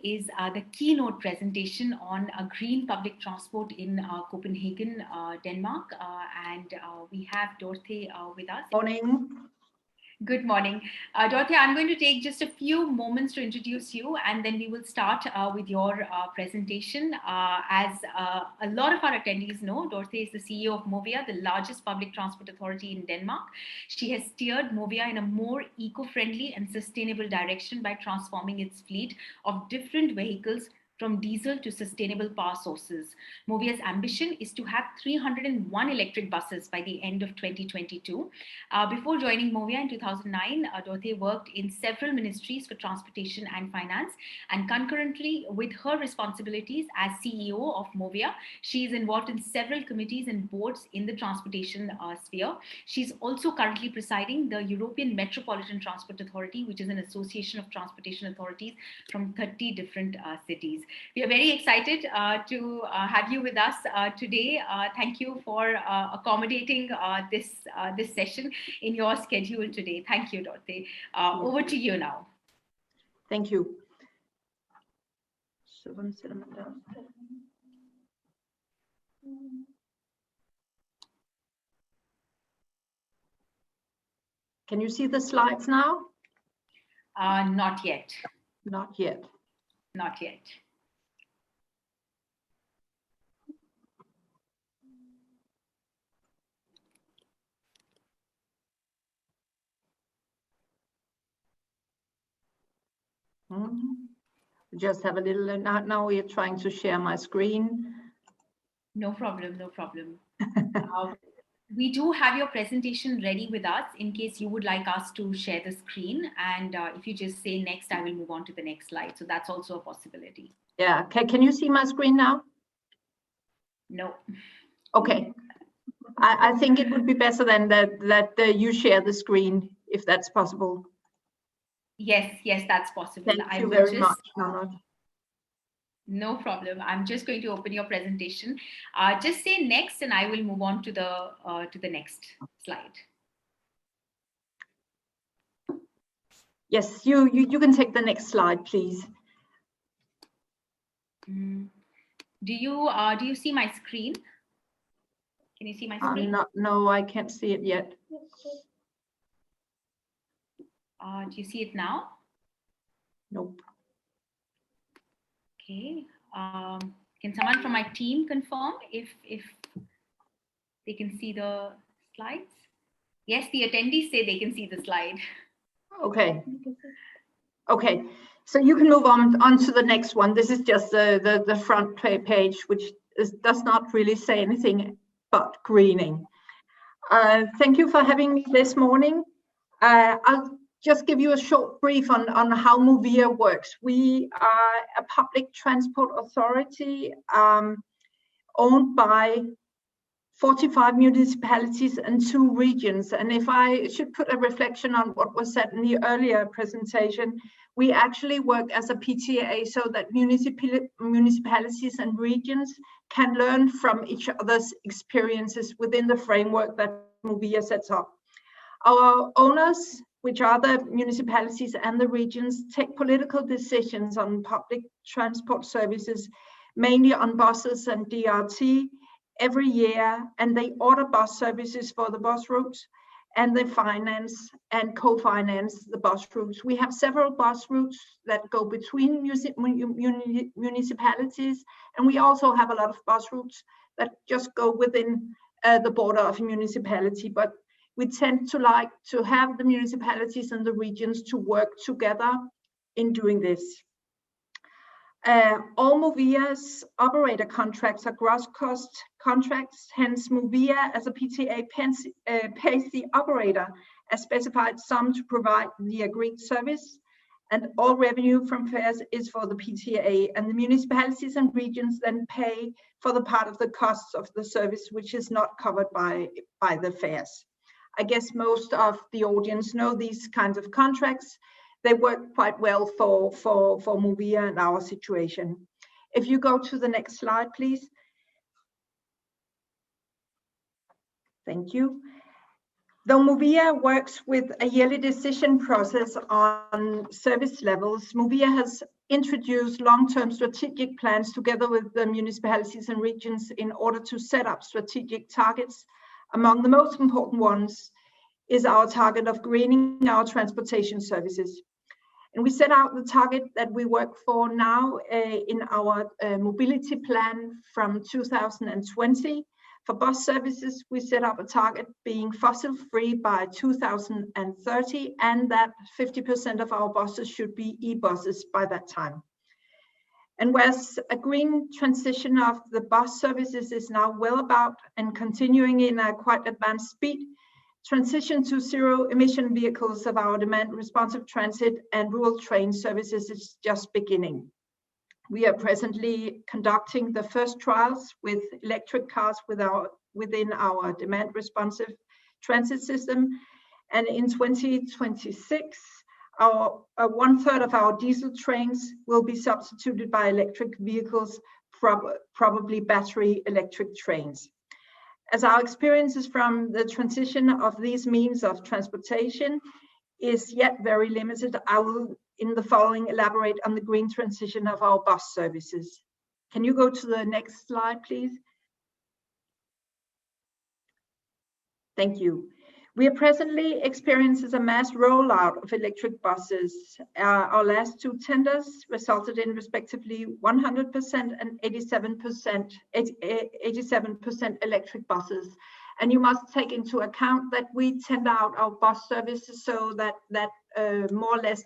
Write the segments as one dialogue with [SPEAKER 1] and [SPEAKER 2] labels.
[SPEAKER 1] Is the keynote presentation on green public transport in Copenhagen, Denmark. And we have Dorthe with us.
[SPEAKER 2] Morning.
[SPEAKER 1] Good morning. Dorthe, I'm going to take just a few moments to introduce you, and then we will start with your presentation. As a lot of our attendees know, Dorthe is the CEO of Movia, the largest public transport authority in Denmark. She has steered Movia in a more eco-friendly and sustainable direction by transforming its fleet of different vehicles from diesel to sustainable power sources. Movia's ambition is to have 301 electric buses by the end of 2022. Before joining Movia in 2009, Dorthe worked in several ministries for transportation and finance, and concurrently with her responsibilities as CEO of Movia, she is involved in several committees and boards in the transportation sphere. She's also currently presiding the European Metropolitan Transport Authority, which is an association of transportation authorities from 30 different cities. We are very excited to have you with us today. Thank you for accommodating this session in your schedule today. Thank you, Dorthe. Over to you now.
[SPEAKER 2] Thank you. Can you see the slides now?
[SPEAKER 1] Not yet.
[SPEAKER 2] Not yet.
[SPEAKER 1] Not yet.
[SPEAKER 2] Just have a little, now we are trying to share my screen.
[SPEAKER 1] No problem, no problem. We do have your presentation ready with us in case you would like us to share the screen. And if you just say next, I will move on to the next slide. So that's also a possibility.
[SPEAKER 2] Yeah, can you see my screen now?
[SPEAKER 1] No.
[SPEAKER 2] Okay. I think it would be better than that you share the screen, if that's possible.
[SPEAKER 1] Yes, that's possible.
[SPEAKER 2] Thank you very much, Namrata.
[SPEAKER 1] No problem. I'm just going to open your presentation. Just say next, and I will move on to the next slide.
[SPEAKER 2] Yes, you can take the next slide, please.
[SPEAKER 1] Do you see my screen? Can you see my screen?
[SPEAKER 2] No, I can't see it yet.
[SPEAKER 1] Do you see it now?
[SPEAKER 2] Nope.
[SPEAKER 1] Okay. Can someone from my team confirm if they can see the slides? Yes, the attendees say they can see the slide.
[SPEAKER 2] Okay. Okay. So you can move on to the next one. This is just the front page, which does not really say anything but greening. Thank you for having me this morning. I'll just give you a short brief on how Movia works. We are a public transport authority owned by 45 municipalities and 2 regions. And if I should put a reflection on what was said in the earlier presentation, we actually work as a PTA so that municipalities and regions can learn from each other's experiences within the framework that Movia sets up. Our owners, which are the municipalities and the regions, take political decisions on public transport services, mainly on buses and DRT, every year, and they order bus services for the bus routes, and they finance and co-finance the bus routes. We have several bus routes that go between municipalities, and we also have a lot of bus routes that just go within the border of a municipality, but we tend to like to have the municipalities and the regions to work together in doing this. All Movia's operator contracts are gross cost contracts, hence Movia as a PTA pays the operator a specified sum to provide the agreed service, and all revenue from fares is for the PTA, and the municipalities and regions then pay for the part of the costs of the service which is not covered by the fares. I guess most of the audience know these kinds of contracts. They work quite well for Movia and our situation. If you go to the next slide, please. Thank you. Though Movia works with a yearly decision process on service levels, Movia has introduced long-term strategic plans together with the municipalities and regions in order to set up strategic targets. Among the most important ones is our target of greening our transportation services. And we set out the target that we work for now in our mobility plan from 2020. For bus services, we set up a target being fossil-free by 2030, and that 50% of our buses should be e-buses by that time. And whereas a green transition of the bus services is now well about and continuing in a quite advanced speed, transition to zero-emission vehicles of our demand-responsive transit and rural train services is just beginning. We are presently conducting the first trials with electric cars within our demand-responsive transit system, and in 2026, one-third of our diesel trains will be substituted by electric vehicles, probably battery electric trains. As our experiences from the transition of these means of transportation is yet very limited, I will in the following elaborate on the green transition of our bus services. Can you go to the next slide, please? Thank you. We are presently experiencing a mass rollout of electric buses. Our last two tenders resulted in respectively 100% and 87% electric buses. And you must take into account that we tender out our bus services so that more or less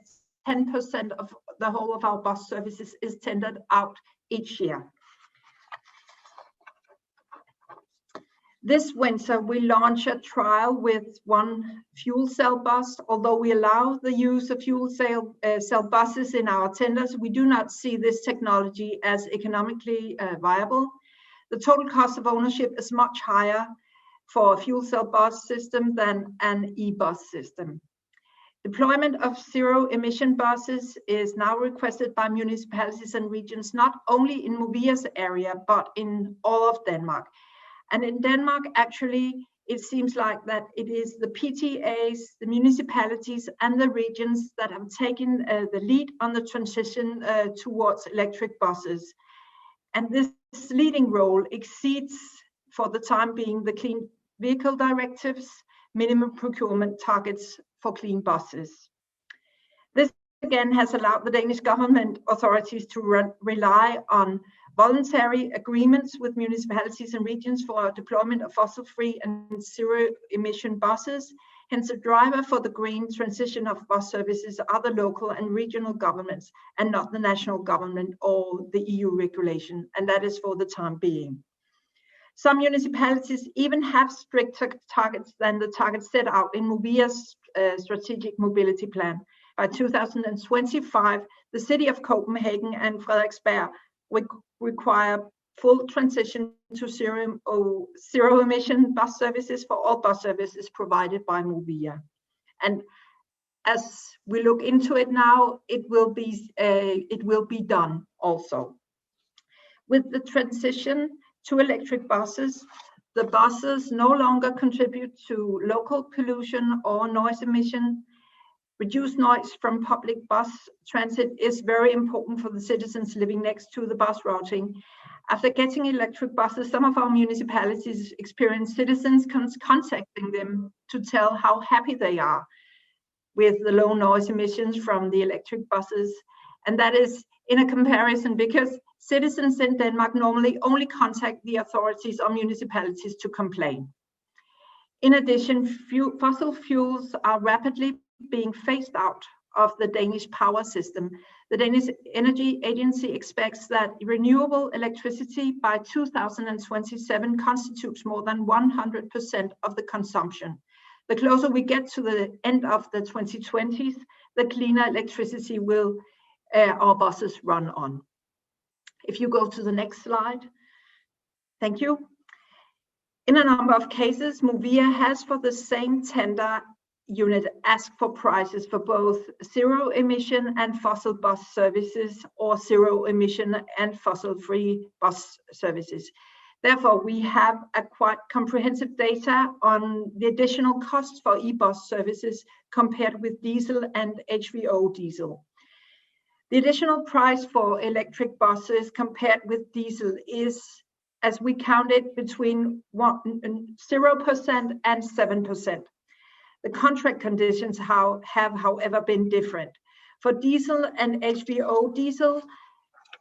[SPEAKER 2] 10% of the whole of our bus services is tendered out each year. This winter, we launch a trial with one fuel cell bus. Although we allow the use of fuel cell buses in our tenders, we do not see this technology as economically viable. The total cost of ownership is much higher for a fuel cell bus system than an e-bus system. Deployment of zero-emission buses is now requested by municipalities and regions, not only in Movia's area, but in all of Denmark. And in Denmark, actually, it seems like that it is the PTAs, the municipalities, and the regions that have taken the lead on the transition towards electric buses. And this leading role exceeds, for the time being, the Clean Vehicle Directive's minimum procurement targets for clean buses. This again has allowed the Danish government authorities to rely on voluntary agreements with municipalities and regions for deployment of fossil-free and zero-emission buses. Hence, the driver for the green transition of bus services are the local and regional governments and not the national government or the EU regulation, and that is for the time being. Some municipalities even have stricter targets than the targets set out in Movia's strategic mobility plan. By 2025, the city of Copenhagen and Frederiksberg require full transition to zero-emission bus services for all bus services provided by Movia. And as we look into it now, it will be done also. With the transition to electric buses, the buses no longer contribute to local pollution or noise emission. Reduced noise from public bus transit is very important for the citizens living next to the bus routing. After getting electric buses, some of our municipalities experience citizens contacting them to tell how happy they are with the low noise emissions from the electric buses. And that is in a comparison because citizens in Denmark normally only contact the authorities or municipalities to complain. In addition, fossil fuels are rapidly being phased out of the Danish power system. The Danish Energy Agency expects that renewable electricity by 2027 constitutes more than 100% of the consumption. The closer we get to the end of the 2020s, the cleaner electricity will our buses run on. If you go to the next slide. Thank you. In a number of cases, Movia has for the same tender unit asked for prices for both zero emission and fossil bus services or zero emission and fossil free bus services. Therefore, we have a quite comprehensive data on the additional costs for e-bus services compared with diesel and HVO diesel. The additional price for electric buses compared with diesel is, as we counted, between 0% and 7%. The contract conditions have, however, been different. For diesel and HVO diesel,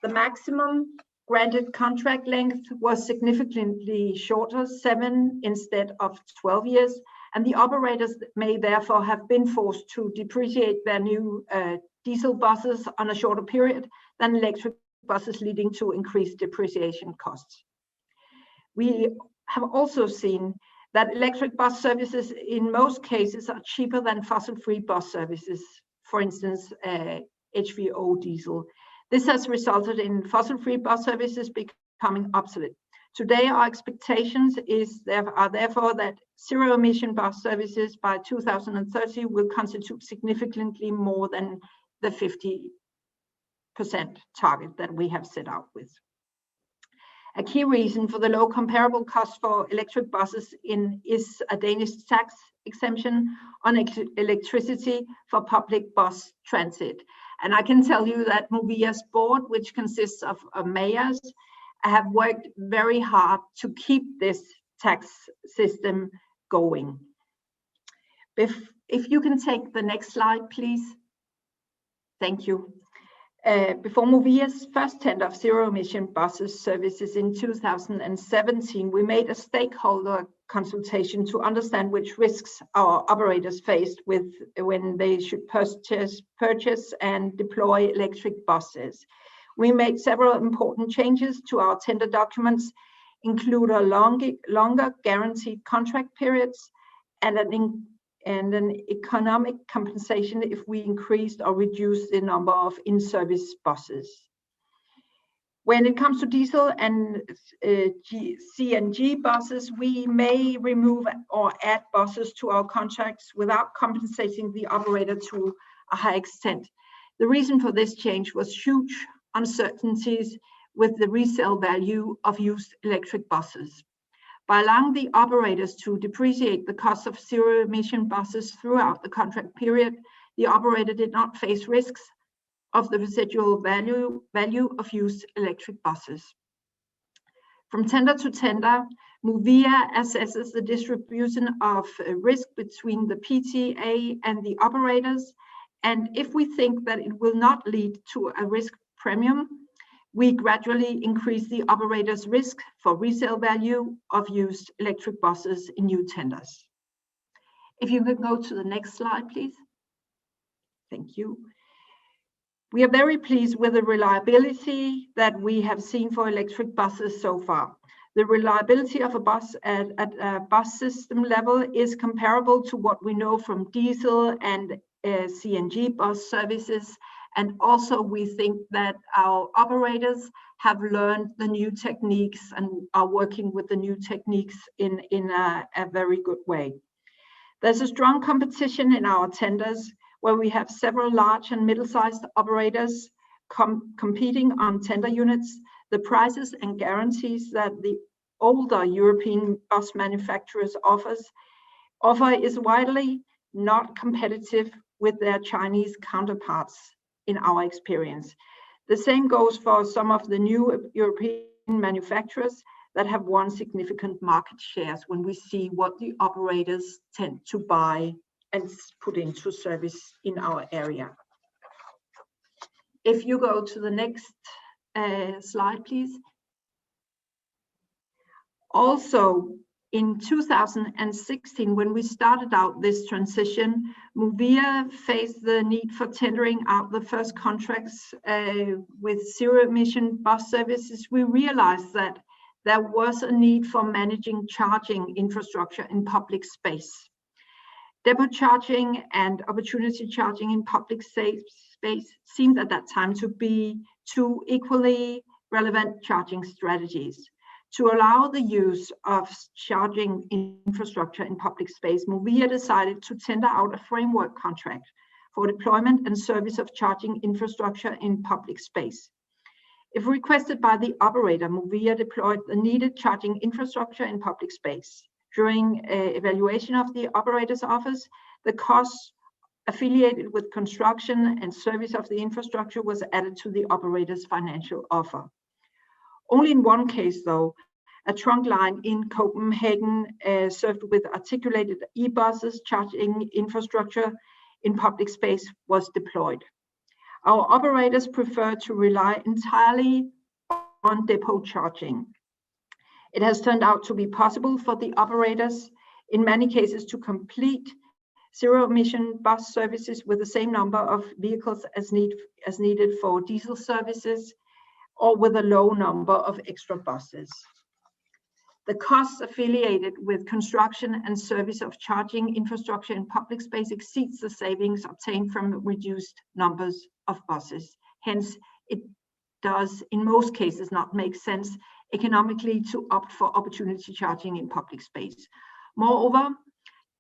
[SPEAKER 2] the maximum granted contract length was significantly shorter, 7 instead of 12 years, and the operators may therefore have been forced to depreciate their new diesel buses on a shorter period than electric buses, leading to increased depreciation costs. We have also seen that electric bus services in most cases are cheaper than fossil-free bus services, for instance, HVO diesel. This has resulted in fossil-free bus services becoming obsolete. Today, our expectations are therefore that zero-emission bus services by 2030 will constitute significantly more than the 50% target that we have set out with. A key reason for the low comparable cost for electric buses is a Danish tax exemption on electricity for public bus transit. And I can tell you that Movia's board, which consists of mayors, have worked very hard to keep this tax system going. If you can take the next slide, please. Thank you. Before Movia's first tender of zero-emission buses services in 2017, we made a stakeholder consultation to understand which risks our operators faced with when they should purchase and deploy electric buses. We made several important changes to our tender documents, include a longer guaranteed contract periods and an economic compensation if we increased or reduced the number of in-service buses. When it comes to diesel and CNG buses, we may remove or add buses to our contracts without compensating the operator to a high extent. The reason for this change was huge uncertainties with the resale value of used electric buses. By allowing the operators to depreciate the cost of zero-emission buses throughout the contract period, the operator did not face risks of the residual value of used electric buses. From tender to tender, Movia assesses the distribution of risk between the PTA and the operators, and if we think that it will not lead to a risk premium, we gradually increase the operator's risk for resale value of used electric buses in new tenders. If you could go to the next slide, please. Thank you. We are very pleased with the reliability that we have seen for electric buses so far. The reliability of a bus at a bus system level is comparable to what we know from diesel and CNG bus services. And also we think that our operators have learned the new techniques and are working with the new techniques in a very good way. There's a strong competition in our tenders where we have several large and middle-sized operators competing on tender units. The prices and guarantees that the older European bus manufacturers offer is widely not competitive with their Chinese counterparts in our experience. The same goes for some of the new European manufacturers that have won significant market shares when we see what the operators tend to buy and put into service in our area. If you go to the next slide, please. Also, in 2016, when we started out this transition, Movia faced the need for tendering out the first contracts with zero-emission bus services. We realized that there was a need for managing charging infrastructure in public space. Depot charging and opportunity charging in public space seemed at that time to be two equally relevant charging strategies. To allow the use of charging infrastructure in public space, Movia decided to tender out a framework contract for deployment and service of charging infrastructure in public space. If requested by the operator, Movia deployed the needed charging infrastructure in public space. During evaluation of the operator's office, the costs affiliated with construction and service of the infrastructure was added to the operator's financial offer. Only in one case, though, a trunk line in Copenhagen served with articulated e-buses charging infrastructure in public space was deployed. Our operators prefer to rely entirely on depot charging. It has turned out to be possible for the operators, in many cases, to complete zero-emission bus services with the same number of vehicles as needed for diesel services, or with a low number of extra buses. The costs affiliated with construction and service of charging infrastructure in public space exceeds the savings obtained from reduced numbers of buses. Hence, it does, in most cases, not make sense economically to opt for opportunity charging in public space. Moreover,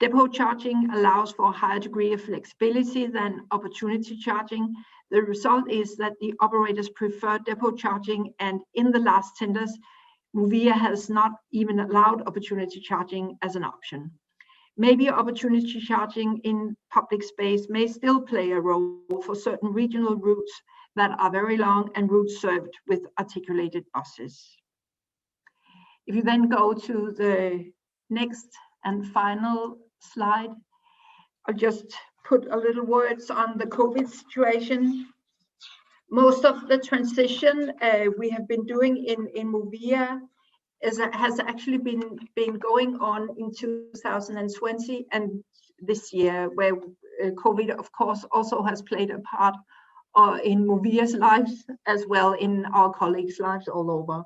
[SPEAKER 2] depot charging allows for a higher degree of flexibility than opportunity charging. The result is that the operators prefer depot charging, and in the last tenders, Movia has not even allowed opportunity charging as an option. Maybe opportunity charging in public space may still play a role for certain regional routes that are very long and routes served with articulated buses. If you then go to the next and final slide, I'll just put a little words on the COVID situation. Most of the transition we have been doing in Movia has actually been going on in 2020 and this year, where COVID, of course, also has played a part in Movia's lives as well in our colleagues' lives all over.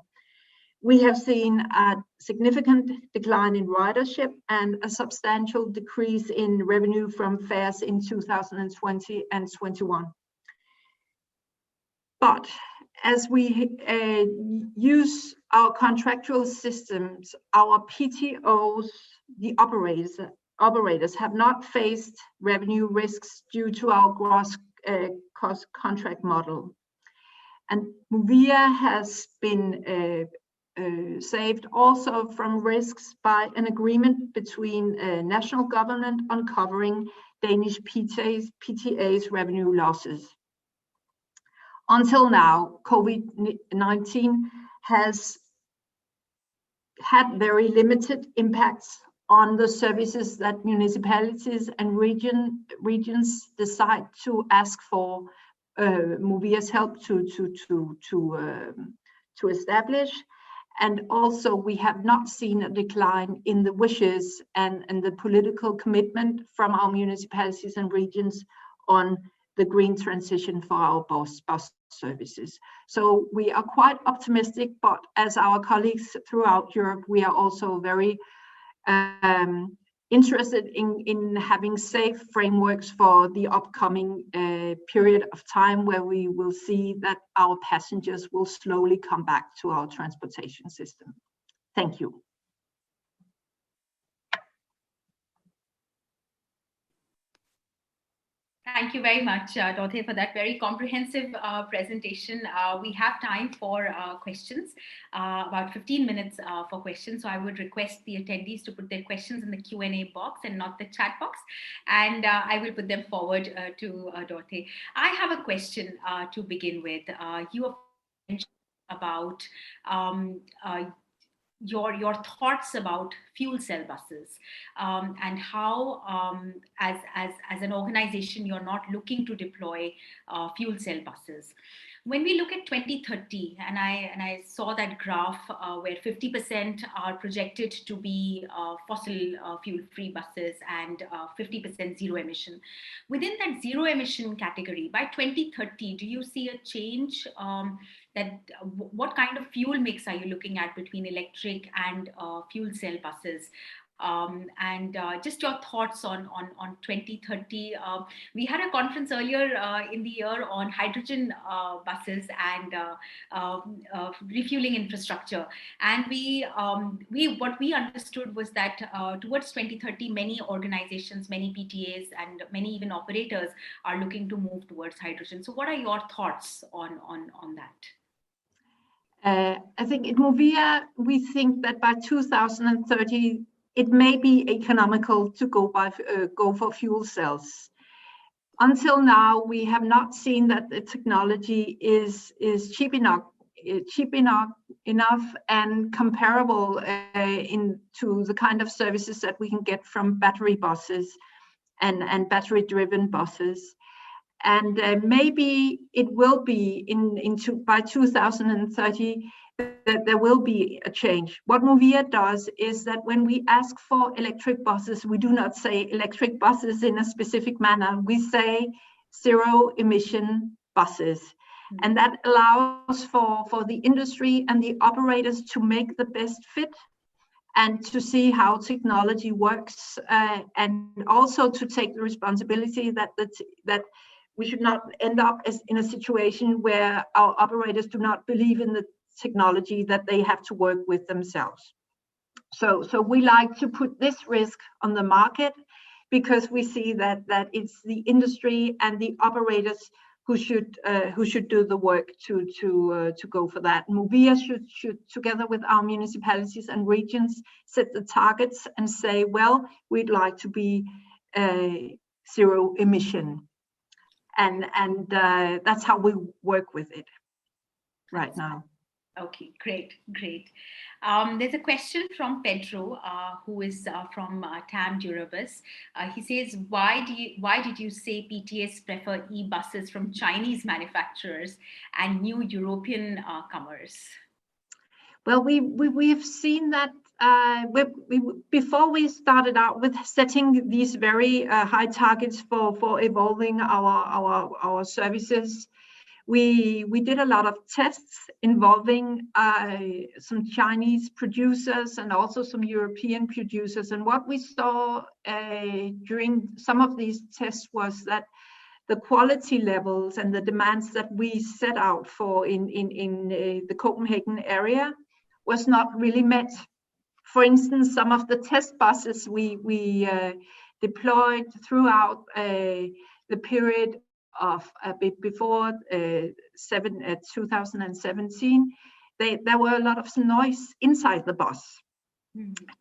[SPEAKER 2] We have seen a significant decline in ridership and a substantial decrease in revenue from fares in 2020 and 21. But as we use our contractual systems, our PTOs, the operators have not faced revenue risks due to our gross cost contract model. And Movia has been saved also from risks by an agreement between national government on covering Danish PTA's revenue losses. Until now, COVID-19 has had very limited impacts on the services that municipalities and regions decide to ask for Movia's help to establish. And also, we have not seen a decline in the wishes and the political commitment from our municipalities and regions on the green transition for our bus services. So we are quite optimistic, but as our colleagues throughout Europe, we are also very interested in having safe frameworks for the upcoming period of time, where we will see that our passengers will slowly come back to our transportation system. Thank you.
[SPEAKER 1] Thank you very much, Dorthe, for that very comprehensive presentation. We have time for questions, about 15 minutes for questions. So I would request the attendees to put their questions in the Q&A box and not the chat box. And I will put them forward to Dorthe. I have a question to begin with. You have mentioned about your thoughts about fuel cell buses and how as an organization you're not looking to deploy fuel cell buses. When we look at 2030, and I saw that graph where 50% are projected to be fossil fuel-free buses and 50% zero emission. Within that zero emission category, by 2030, do you see a change? What kind of fuel mix are you looking at between electric and fuel cell buses? Just your thoughts on 2030. We had a conference earlier in the year on hydrogen buses and refueling infrastructure, and what we understood was that towards 2030, many organizations, many PTAs, and many even operators are looking to move towards hydrogen. So, what are your thoughts on that?
[SPEAKER 2] I think in Movia, we think that by 2030, it may be economical to go for fuel cells. Until now, we have not seen that the technology is cheap enough and comparable to the kind of services that we can get from battery buses and battery-driven buses. And maybe it will be by 2030 that there will be a change. What Movia does is that when we ask for electric buses, we do not say electric buses in a specific manner. We say zero emission buses. And that allows for the industry and the operators to make the best fit and to see how technology works, and also to take the responsibility that we should not end up in a situation where our operators do not believe in the technology that they have to work with themselves. So we like to put this risk on the market because we see that it's the industry and the operators who should do the work to go for that. Movia should together with our municipalities and regions set the targets and say, well, we'd like to be zero emission. And that's how we work with it right now.
[SPEAKER 1] Okay, great. There's a question from Pedro, who is from TAM Durabus. He says, why did you say PTS prefer e-buses from Chinese manufacturers and new European comers?
[SPEAKER 2] Well, we have seen that before we started out with setting these very high targets for evolving our services. We did a lot of tests involving some Chinese producers and also some European producers. And what we saw during some of these tests was that the quality levels and the demands that we set out for in the Copenhagen area was not really met. For instance, some of the test buses we deployed throughout the period of before 2017, there were a lot of noise inside the bus,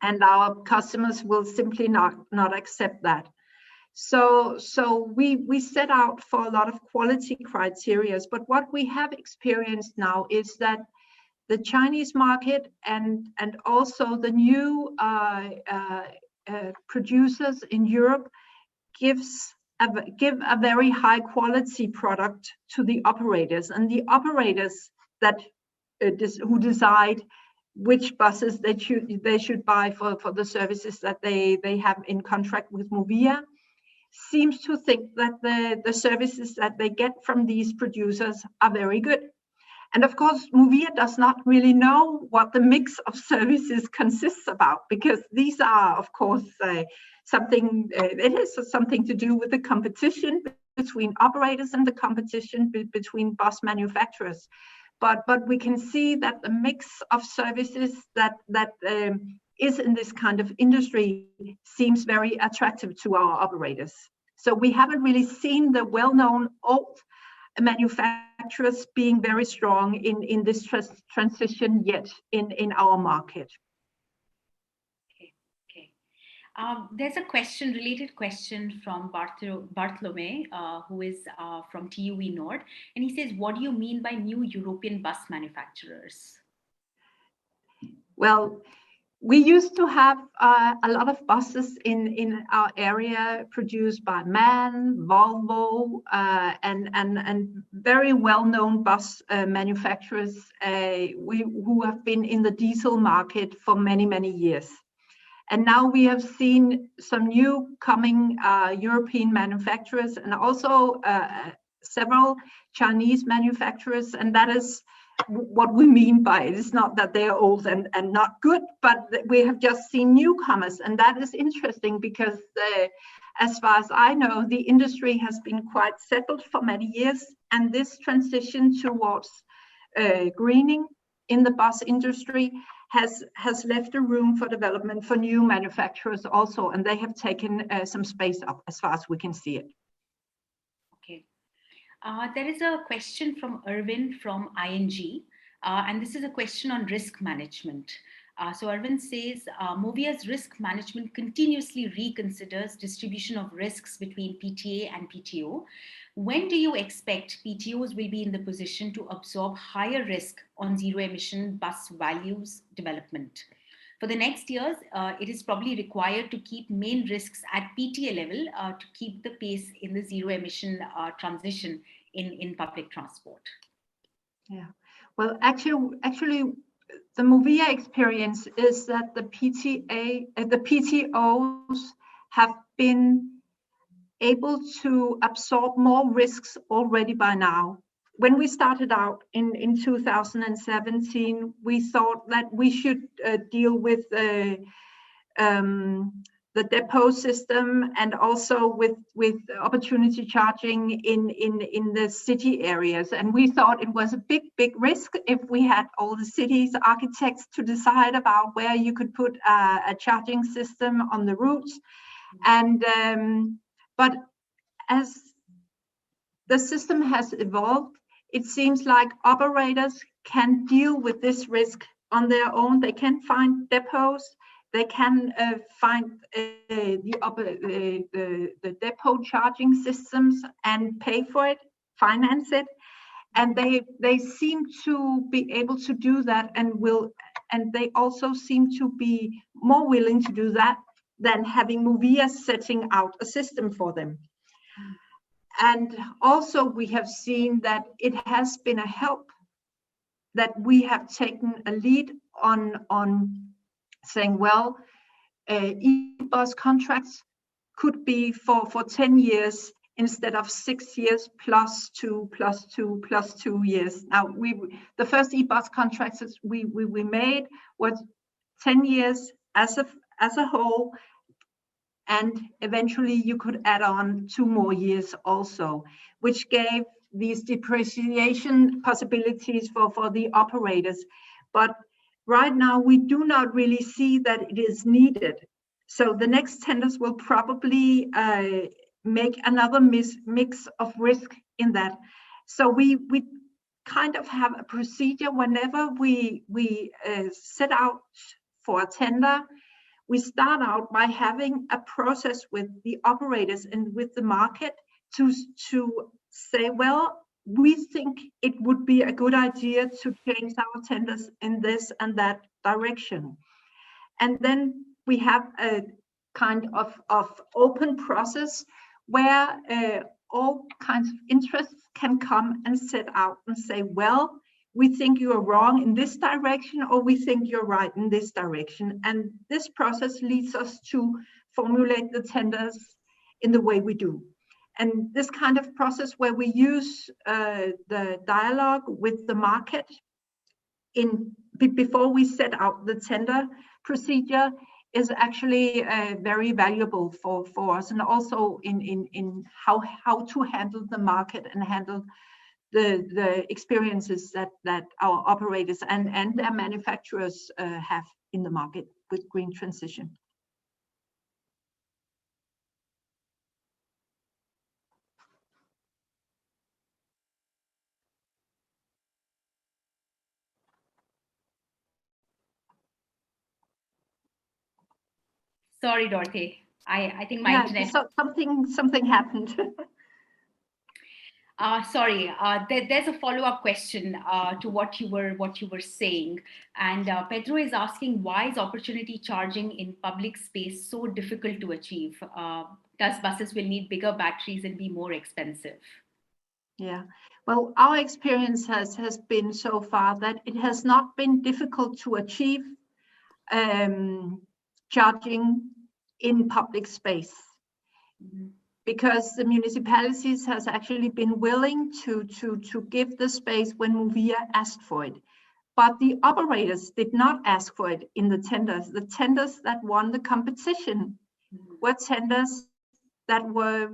[SPEAKER 2] and our customers will simply not accept that. So we set out for a lot of quality criteria, but what we have experienced now is that the Chinese market and also the new producers in Europe give a very high quality product to the operators, and the operators who decide which buses they should buy for the services that they have in contract with Movia seems to think that the services that they get from these producers are very good. And of course, Movia does not really know what the mix of services consists about, because these are, of course, it has something to do with the competition between operators and the competition between bus manufacturers. But we can see that the mix of services that is in this kind of industry seems very attractive to our operators. So we haven't really seen the well-known old manufacturers being very strong in this transition yet in our market.
[SPEAKER 1] Okay. There's a related question from Bartolome, who is from TUE Nord, and he says, what do you mean by new European bus manufacturers?
[SPEAKER 2] Well, we used to have a lot of buses in our area produced by MAN, Volvo, and very well-known bus manufacturers who have been in the diesel market for many, many years. And now we have seen some new coming European manufacturers and also several Chinese manufacturers, and that is what we mean by it. It's not that they are old and not good, but we have just seen newcomers, and that is interesting because as far as I know, the industry has been quite settled for many years, and this transition towards greening in the bus industry has left a room for development for new manufacturers also, and they have taken some space up as far as we can see it.
[SPEAKER 1] Okay. There is a question from Irvin from ING. And this is a question on risk management. So Arvind says, Movia's risk management continuously reconsiders distribution of risks between PTA and PTO. When do you expect PTOs will be in the position to absorb higher risk on zero emission bus values development? For the next years, it is probably required to keep main risks at PTA level to keep the pace in the zero emission transition in public transport.
[SPEAKER 2] Yeah, well, actually, the Movia experience is that the PTOs have been able to absorb more risks already by now. When we started out in 2017, we thought that we should deal with the depot system and also with opportunity charging in the city areas. And we thought it was a big risk if we had all the cities architects to decide about where you could put a charging system on the routes. And but as the system has evolved, it seems like operators can deal with this risk on their own. They can find depots. They can find the depot charging systems and pay for it, finance it, and they seem to be able to do that, and they also seem to be more willing to do that than having Movia setting out a system for them. And also we have seen that it has been a help that we have taken a lead on saying, well, e-bus contracts could be for 10 years instead of 6 years plus 2 years. Now, the first e-bus contracts we made was 10 years as a whole, and eventually you could add on 2 more years also, which gave these depreciation possibilities for the operators. But right now, we do not really see that it is needed. So the next tenders will probably make another mix of risk in that. So we kind of have a procedure whenever we set out for a tender. We start out by having a process with the operators and with the market to say, well, we think it would be a good idea to change our tenders in this and that direction. And then we have a kind of open process where all kinds of interests can come and set out and say, well, we think you are wrong in this direction, or we think you're right in this direction. And this process leads us to formulate the tenders in the way we do. And this kind of process where we use the dialogue with the market before we set out the tender procedure is actually very valuable for us, and also in how to handle the market and handle the experiences that our operators and their manufacturers have in the market with green transition.
[SPEAKER 1] Sorry, Dorthe. I think my internet.
[SPEAKER 2] So something happened.
[SPEAKER 1] Sorry, there's a follow-up question to what you were saying, and Pedro is asking, why is opportunity charging in public space so difficult to achieve? Does buses will need bigger batteries and be more expensive?
[SPEAKER 2] Yeah, well, our experience has been so far that it has not been difficult to achieve charging in public space. Mm-hmm. Because the municipalities has actually been willing to give the space when Movia asked for it. But the operators did not ask for it in the tenders. The tenders that won the competition were tenders that were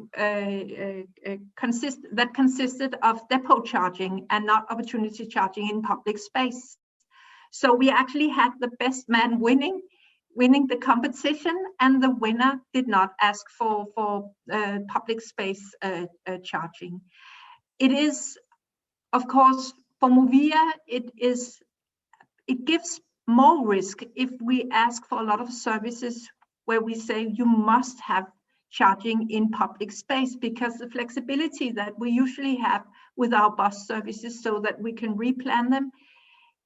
[SPEAKER 2] consisted of depot charging and not opportunity charging in public space. So we actually had the best man winning the competition, and the winner did not ask for public space charging. It is, of course, for Movia, it gives more risk if we ask for a lot of services where we say you must have charging in public space, because the flexibility that we usually have with our bus services so that we can replan them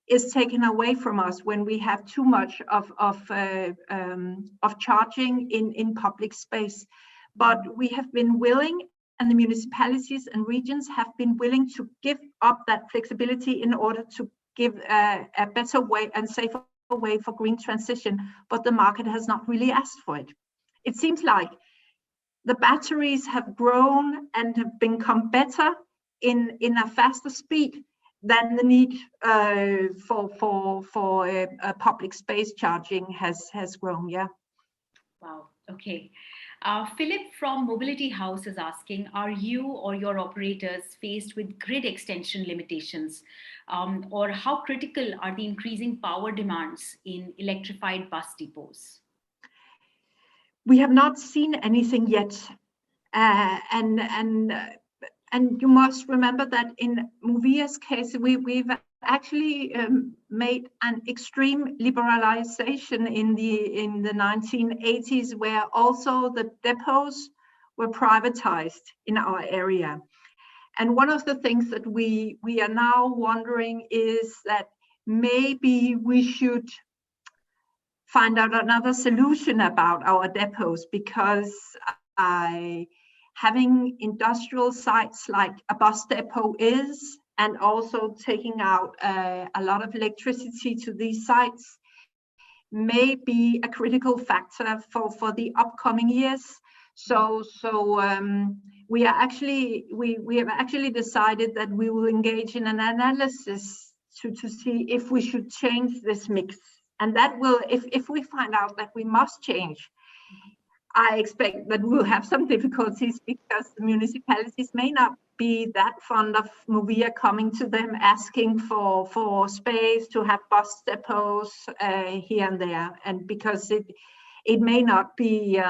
[SPEAKER 2] is taken away from us when we have too much of charging in public space. But we have been willing, and the municipalities and regions have been willing to give up that flexibility in order to give a better way and safer way for green transition, but the market has not really asked for it. It seems like the batteries have grown and have become better in a faster speed than the need for public space charging has grown. Yeah.
[SPEAKER 1] Wow. Okay. Philip from Mobility House is asking, are you or your operators faced with grid extension limitations? Or how critical are the increasing power demands in electrified bus depots?
[SPEAKER 2] We have not seen anything yet. And you must remember that in Movia's case, we've actually made an extreme liberalization in the 1980s, where also the depots were privatized in our area. And one of the things that we are now wondering is that maybe we should find out another solution about our depots, because having industrial sites like a bus depot is, and also taking out a lot of electricity to these sites, may be a critical factor for the upcoming years. So we have actually decided that we will engage in an analysis to see if we should change this mix. And that will, if we find out that we must change, I expect that we'll have some difficulties, because the municipalities may not be that fond of Movia coming to them asking for space to have bus depots here and there, and because it may not be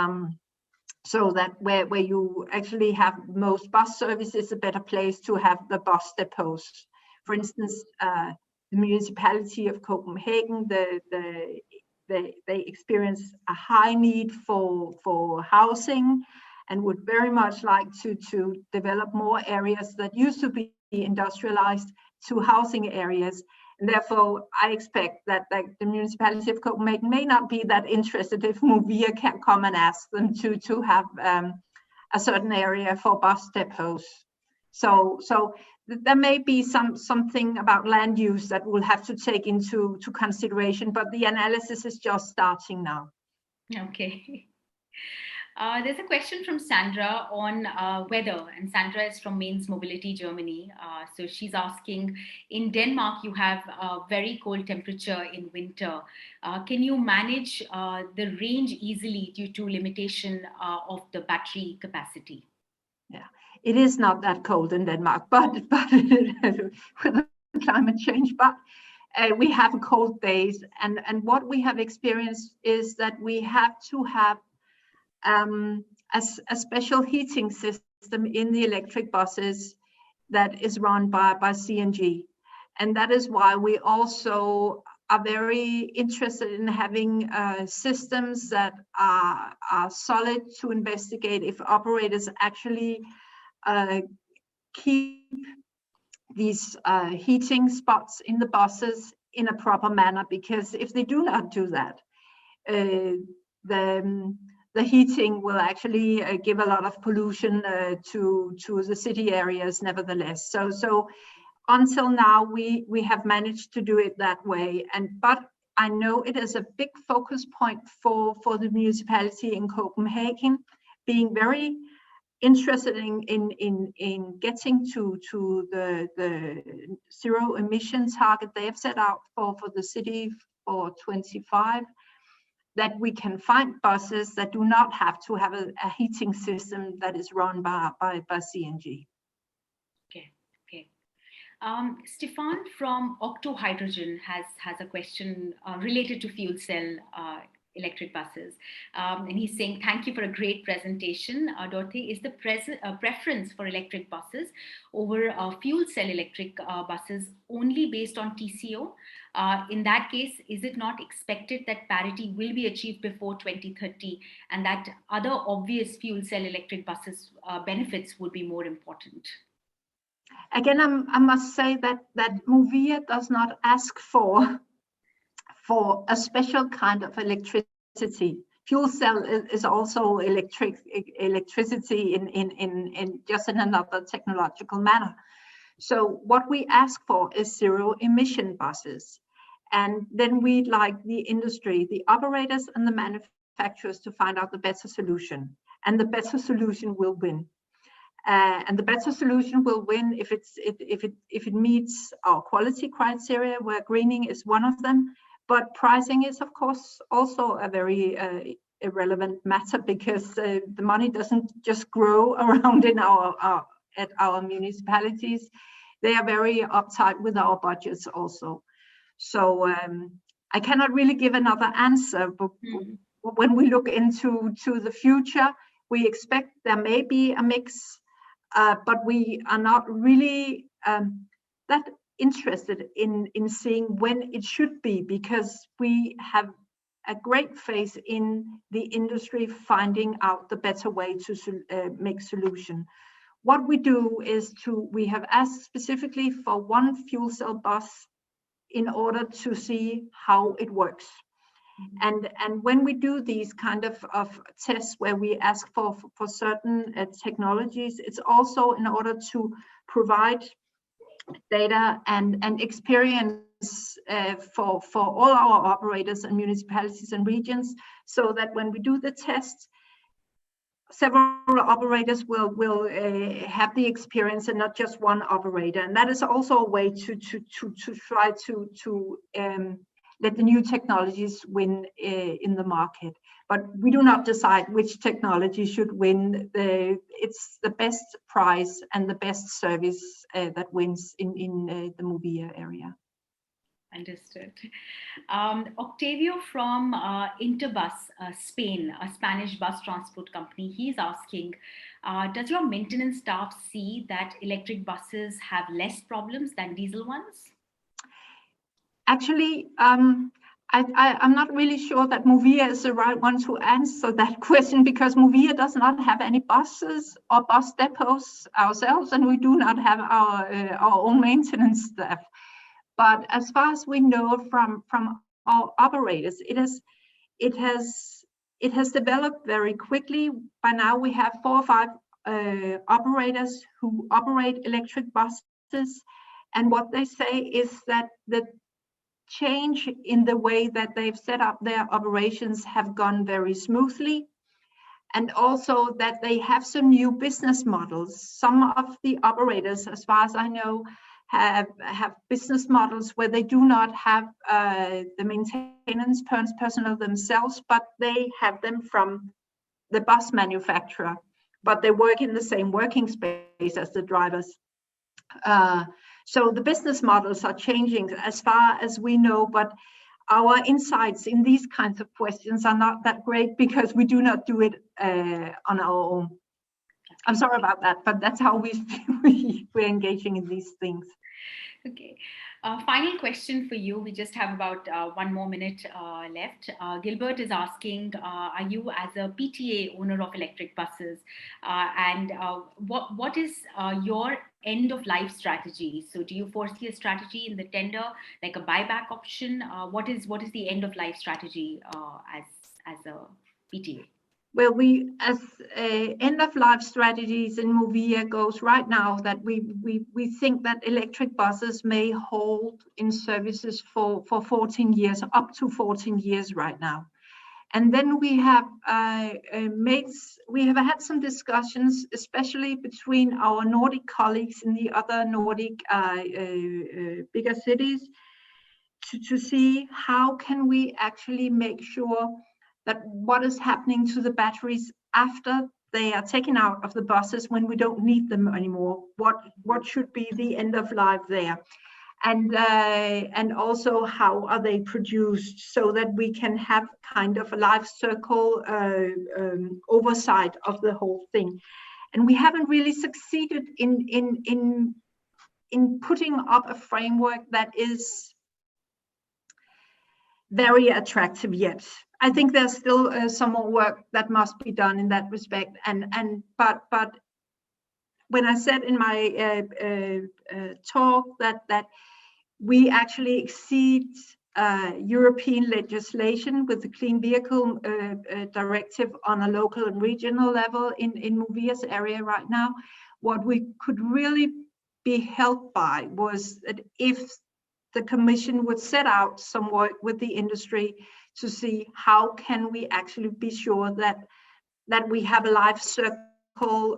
[SPEAKER 2] so that where you actually have most bus services, a better place to have the bus depots. For instance, the municipality of Copenhagen, they experience a high need for housing, and would very much like to develop more areas that used to be industrialized to housing areas. And therefore, I expect that the municipality of Copenhagen may not be that interested if Movia can come and ask them to have a certain area for bus depots. So there may be something about land use that we'll have to take into consideration, but the analysis is just starting now.
[SPEAKER 1] Okay. There's a question from Sandra on weather, and Sandra is from Mainz Mobility, Germany. So she's asking, in Denmark, you have a very cold temperature in winter. Can you manage the range easily due to limitation of the battery capacity?
[SPEAKER 2] Yeah, it is not that cold in Denmark, but with the climate change, but we have cold days, and what we have experienced is that we have to have a special heating system in the electric buses that is run by CNG. And that is why we also are very interested in having systems that are solid to investigate if operators actually keep these heating spots in the buses in a proper manner. Because if they do not do that, the heating will actually give a lot of pollution to the city areas nevertheless. So until now, we have managed to do it that way. But I know it is a big focus point for the municipality in Copenhagen, being very interested in getting to the zero emission target they have set out for the city for 25. That we can find buses that do not have to have a heating system that is run by CNG.
[SPEAKER 1] Okay. Stefan from Octo Hydrogen has a question related to fuel cell electric buses. And he's saying, thank you for a great presentation. Dorthe, is the preference for electric buses over fuel cell electric buses only based on TCO? In that case, is it not expected that parity will be achieved before 2030 and that other obvious fuel cell electric buses benefits would be more important?
[SPEAKER 2] Again, I must say that Movia does not ask for a special kind of electricity. Fuel cell is also electricity in just in another technological manner. So what we ask for is zero emission buses. And then we'd like the industry, the operators and the manufacturers to find out the better solution. And the better solution will win. And the better solution will win if it meets our quality criteria, where greening is one of them. But pricing is, of course, also a very irrelevant matter, because the money doesn't just grow around in at our municipalities. They are very uptight with our budgets also. So I cannot really give another answer. But when we look into the future, we expect there may be a mix, but we are not really that interested in seeing when it should be, because we have a great faith in the industry finding out the better way to make solution. What we do is we have asked specifically for one fuel cell bus in order to see how it works. And when we do these kind of tests where we ask for certain technologies, it's also in order to provide data and experience for all our operators and municipalities and regions, so that when we do the test, several operators will have the experience and not just one operator. And that is also a way to try to let the new technologies win in the market. But we do not decide which technology should win. It's the best price and the best service that wins in the Movia area.
[SPEAKER 1] Understood. Octavio from Interbus, Spain, a Spanish bus transport company, he's asking, does your maintenance staff see that electric buses have less problems than diesel ones?
[SPEAKER 2] Actually, I'm not really sure that Movia is the right one to answer that question, because Movia does not have any buses or bus depots ourselves, and we do not have our own maintenance staff. But as far as we know from our operators, it has developed very quickly. By now we have 4 or 5 operators who operate electric buses, and what they say is that the change in the way that they've set up their operations have gone very smoothly, and also that they have some new business models. Some of the operators, as far as I know, have business models where they do not have the maintenance personnel themselves, but they have them from the bus manufacturer, but they work in the same working space as the drivers. So the business models are changing as far as we know, but our insights in these kinds of questions are not that great, because we do not do it on our own. I'm sorry about that, but that's how we're engaging in these things.
[SPEAKER 1] Okay. Final question for you. We just have about 1 more minute left. Gilbert is asking, are you, as a PTA owner of electric buses, and what is your end of life strategy? So do you foresee a strategy in the tender, like a buyback option? What is the end of life strategy as a PTA?
[SPEAKER 2] Well, we, as end of life strategies in Movia goes right now, that we think that electric buses may hold in services for 14 years, up to 14 years right now. And then we have had some discussions, especially between our Nordic colleagues in the other Nordic bigger cities, to see how can we actually make sure that what is happening to the batteries after they are taken out of the buses, when we don't need them anymore. What should be the end of life there? and also how are they produced, so that we can have kind of a life circle oversight of the whole thing. And we haven't really succeeded in putting up a framework that is very attractive yet. I think there's still some more work that must be done in that respect. But when I said in my talk that we actually exceed European legislation with the Clean Vehicle Directive on a local and regional level in Movia's area right now, what we could really be helped by was that if the Commission would set out some work with the industry to see how can we actually be sure that we have a life circle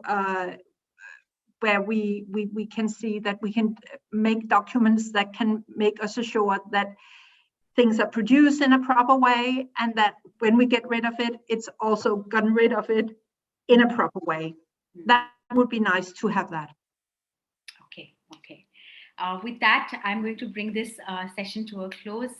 [SPEAKER 2] where we can see that we can make documents that can make us assured that things are produced in a proper way, and that when we get rid of it, it's also gotten rid of it in a proper way. That would be nice to have that.
[SPEAKER 1] Okay. With that, I'm going to bring this session to a close.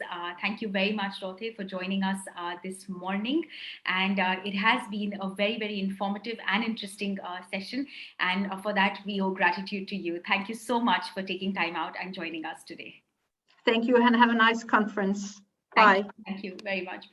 [SPEAKER 1] Thank you very much, Dorthe, for joining us this morning. And it has been a very, very informative and interesting session. And for that, we owe gratitude to you. Thank you so much for taking time out and joining us today.
[SPEAKER 2] Thank you, and have a nice conference. Bye.
[SPEAKER 1] Thank you very much.